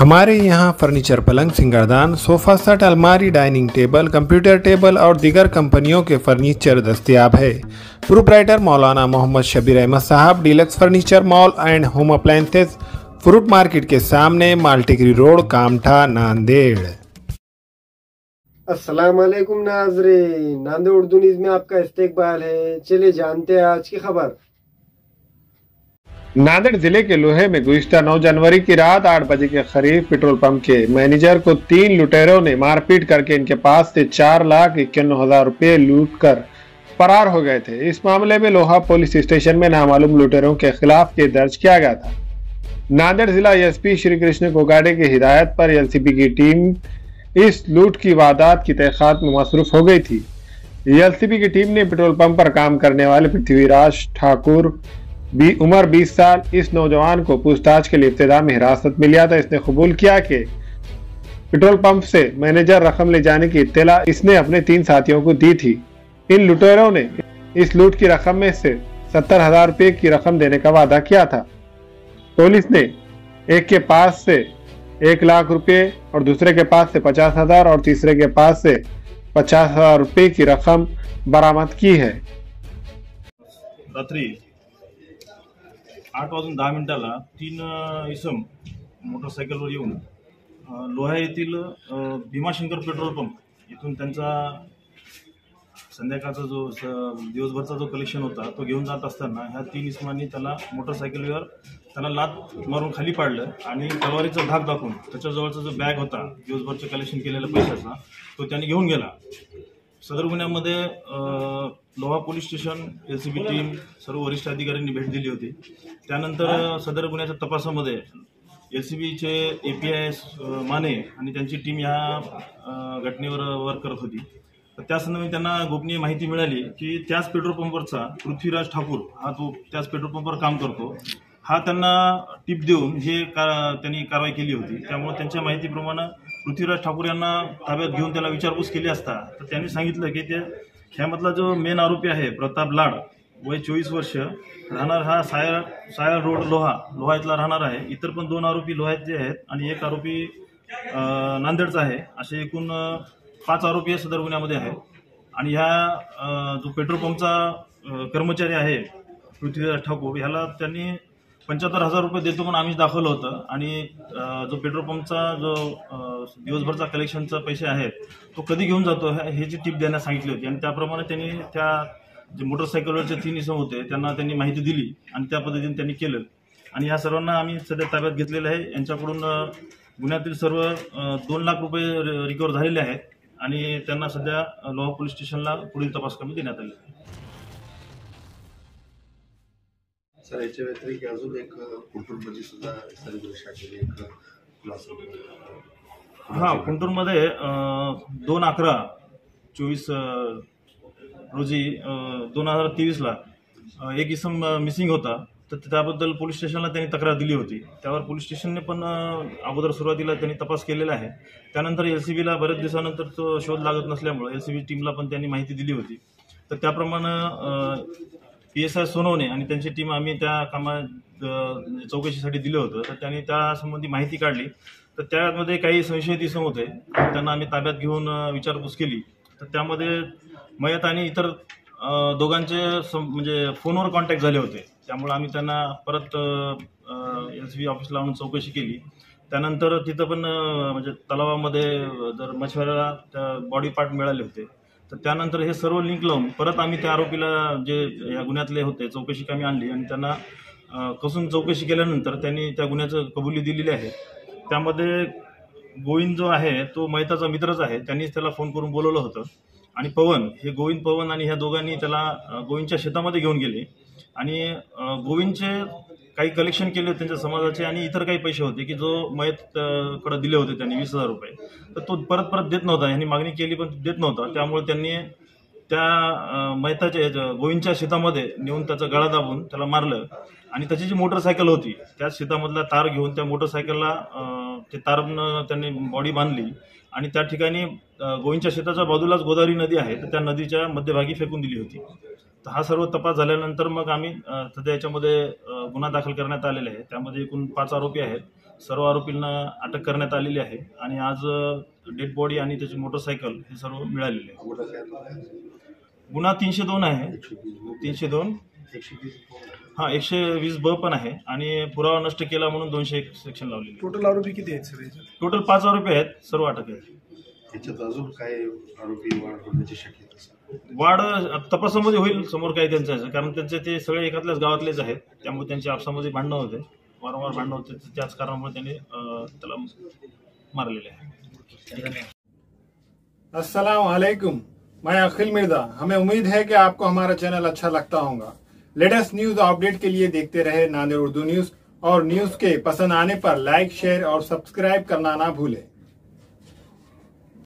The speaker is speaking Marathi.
हमारे यहाँ फर्नीचर, पलंग, सिंगारदान, सोफा सेट, अलमारी, डाइनिंग टेबल, कंप्यूटर टेबल और दीगर कंपनियों के फर्नीचर दस्तियाब है। प्रोप्राइटर मौलाना मोहम्मद शबीर अहमद साहब, deluxe furniture mall and home appliances, fruit market के सामने, माल्टिकरी रोड, कामठा, नांदेड़। अस्सलाम वालेकुम नाज़रीन, नांदेड़ उर्दू न्यूज़ में आपका इस्तकबाल है। चलिए जानते हैं आज की खबर। नांदेड़ जिले के लोहे में गुज़िश्ता 9 जनवरी की रात 8 बजे के करीब पेट्रोल पंप के मैनेजर को 3 लुटेरों ने मारपीट करके इनके पास से 4,51,000 रुपये लूट कर फरार हो गए थे। इस मामले में लोहा पुलिस स्टेशन में नामालूम लुटेरों के खिलाफ केस दर्ज किया गया था। नांदेड़ जिला एसपी श्री कृष्ण कोगाड़े की हिदायत पर एलसीबी की टीम इस लूट की वारदात की तहकीकात में मसरूफ हो गई थी। एलसीबी की टीम ने पेट्रोल पंप पर काम करने वाले पृथ्वीराज ठाकुर उम्र 20 साल इस नौजवान को पूछताछ के लिए इब्तिदा में हिरासत में लिया था। इसने कबूल किया कि पेट्रोल पंप से मैनेजर रकम ले जाने की इत्तला इसने अपने 3 साथियों को दी थी। इन लुटेरों ने इस लूट की रकम में से 70,000 रुपये की रकम देने का वादा किया था। पुलिस ने एक के पास से 1 लाख रुपये और दूसरे के पास से 50,000 और तीसरे के पास से 50,000 रुपये की रकम बरामद की है। रात्री 8:10 3 इसम मोटरसायकलवर येऊन लोहा येथील भीमाशंकर पेट्रोल पंप इथून त्यांचा संध्याकाळचा जो दिवसभरचा जो कलेक्शन होता तो घेऊन जात असताना ह्या 3 इसमांनी त्याला मोटरसायकलवर त्याला लात मारून खाली पाडलं आणि तलवारीचा धाक दाखवून त्याच्याजवळचा जो बॅग होता दिवसभरचं कलेक्शन केलेला पैशाचा तो त्यांनी घेऊन गेला। सदर गुन्ह्यामध्ये Loha police station, LCB team, सर्व वरिष्ठ अधिकाऱ्यांनी भेट दिली होती। त्यानंतर सदर गुन्ह्याच्या तपासामध्ये एलसीबीचे एपीआय माने आणि त्यांची टीम या घटनेवर वर्क करत होती। तर त्यासंदर्भात त्यांना गोपनीय माहिती मिळाली की त्याच पेट्रोल पंपवरचा पृथ्वीराज ठाकूर हा तो त्याच पेट्रोल पंपवर काम करतो, हा त्यांना टिप देऊन त्यांनी कारवाई केली होती। त्यामुळे त्यांच्या माहितीप्रमाणे पृथ्वीराज ठाकूर यांना ताब्यात घेऊन त्याला विचारपूस केली असता तर त्यांनी सांगितलं की ह्यामधला जो मेन आरोपी आहे प्रताप लाड, वय 24 वर्ष, राहणार हा सायर रोड लोहा इथला राहणार आहे। इतर पण 2 आरोपी लोहाचे आहेत आणि 1 आरोपी नांदेडचा आहे। असे एकूण 5 आरोपी सदर गुन्ह्यामध्ये आहेत। आणि ह्या जो पेट्रोल पंपचा कर्मचारी आहे पृथ्वीराज ठाकूर ह्याला त्यांनी 75,000 रुपये देतो म्हणून आम्ही दाखवलं होतं आणि जो पेट्रोल पंपचा जो दिवसभरचा कलेक्शनचा पैसे आहेत तो कधी घेऊन जातो ह्याची टिप देण्यास सांगितली होती। आणि त्याप्रमाणे त्यांनी त्या जे मोटरसायकलवरचे 3 इसम होते त्यांना त्यांनी माहिती दिली आणि त्या पद्धतीने त्यांनी केलं। आणि या सर्वांना आम्ही सध्या ताब्यात घेतलेलं आहे। यांच्याकडून गुन्ह्यातील सर्व 2 लाख रुपये रिकव्हर झालेले आहेत आणि त्यांना सध्या लोहा पोलीस स्टेशनला पुढील तपास करून देण्यात आले। सर, याच्या व्यतिरिक्त अजून एक कुंटूरमध्ये सुद्धा एक क्लास हा कुंटूरमध्ये 2/11/24 रोजी 2023ला एक इसम मिसिंग होता। तर त्याबद्दल पोलीस स्टेशनला त्यांनी तक्रार दिली होती। त्यावर पोलीस स्टेशनने पण अगोदर सुरुवातीला त्यांनी तपास केलेला आहे। त्यानंतर एलसीबीला बरेच दिवसानंतर तो शोध लागत नसल्यामुळे एलसीबी टीमला पण त्यांनी माहिती दिली होती। तर त्याप्रमाणे PSI सोनवणे आणि त्यांची टीम आम्ही त्या कामा चौकशीसाठी दिलं होतं। तर त्यांनी त्यासंबंधी माहिती काढली। तर त्यामध्ये काही संशयित इसम होते, त्यांना आम्ही ताब्यात घेऊन विचारपूस केली। तर त्यामध्ये मयत आणि इतर दोघांचे म्हणजे फोनवर कॉन्टॅक्ट झाले होते। त्यामुळे आम्ही त्यांना परत एलसीबी ऑफिसला आणून चौकशी केली। त्यानंतर तिथं पण म्हणजे तलावामध्ये जर मच्छीमाराला बॉडी पार्ट मिळाले होते। तर त्यानंतर हे सर्व लिंक लावून परत आम्ही त्या आरोपीला जे या गुन्ह्यातले होते चौकशी कामी आणली आणि त्यांना कसून चौकशी केल्यानंतर त्यांनी त्या गुन्ह्याचं कबुली दिलेली आहे। त्यामध्ये गोविंद जो आहे तो मयताचा मित्रच आहे, त्यांनीच त्याला फोन करून बोलवलं होतं। आणि गोविंद पवन आणि ह्या दोघांनी त्याला गोविंदच्या शेतामध्ये घेऊन गेले आणि गोविंदचे काही कलेक्शन केले त्यांच्या समाजाचे आणि इतर काही पैसे होते की जो मयतकडे दिले होते त्यांनी 20,000 रुपये, तर तो परत देत नव्हता। यांनी मागणी केली पण देत नव्हता। त्यामुळे त्यांनी त्या मयताच्या गोविंदच्या शेतामध्ये नेऊन त्याचा गळा दाबून त्याला मारलं आणि त्याची जी मोटरसायकल होती त्या शेतामधला तार घेऊन त्या मोटरसायकलला ते तारनं त्यांनी बॉडी बांधली आणि त्या ठिकाणी गोविंदच्या शेताच्या बाजूलाच गोदावरी नदी आहे, तर त्या नदीच्या मध्यभागी फेकून दिली होती. तर हा सर्व तपास झाल्यानंतर मग आम्ही सध्या याच्यामध्ये गुन्हा दाखल करण्यात आलेला आहे. त्यामध्ये एकूण 5 आरोपी आहेत. सर्व आरोपींना अटक करण्यात आलेली आहे आणि आज डेड बॉडी आणि त्याची मोटरसायकल हे सर्व मिळालेले आहे. गुन्हा 302 आहे. 302 हा 120 पण आहे आणि पुरावा नष्ट केला म्हणून 201 सेक्शन लावलेली. टोटल आरोपी किती आहेत सर? टोटल 5 आरोपी आहेत, सर्व अटक आहेत. याच्यात अजून काय आरोपी वाढ होण्याची शक्यता? वाढ तपासामध्ये होईल समोर काय त्यांचं, कारण त्यांचे ते सगळे एकातल्याच गावातलेच आहेत, त्यामुळे त्यांची आपसामध्ये भांडणं होते, वारंवार भांडणं होते, त्याच कारणामुळे त्यांनी त्याला मारलेले आहे. अस्सलाम वालेकुम, मैं अखिल मिर्जा। हमें उम्मीद है कि आपको हमारा चैनल अच्छा लगता होगा। लेटेस्ट न्यूज अपडेट के लिए देखते रहे नांदेड़ उर्दू न्यूज, और न्यूज के पसंद आने पर लाइक, शेयर और सब्सक्राइब करना ना भूलें।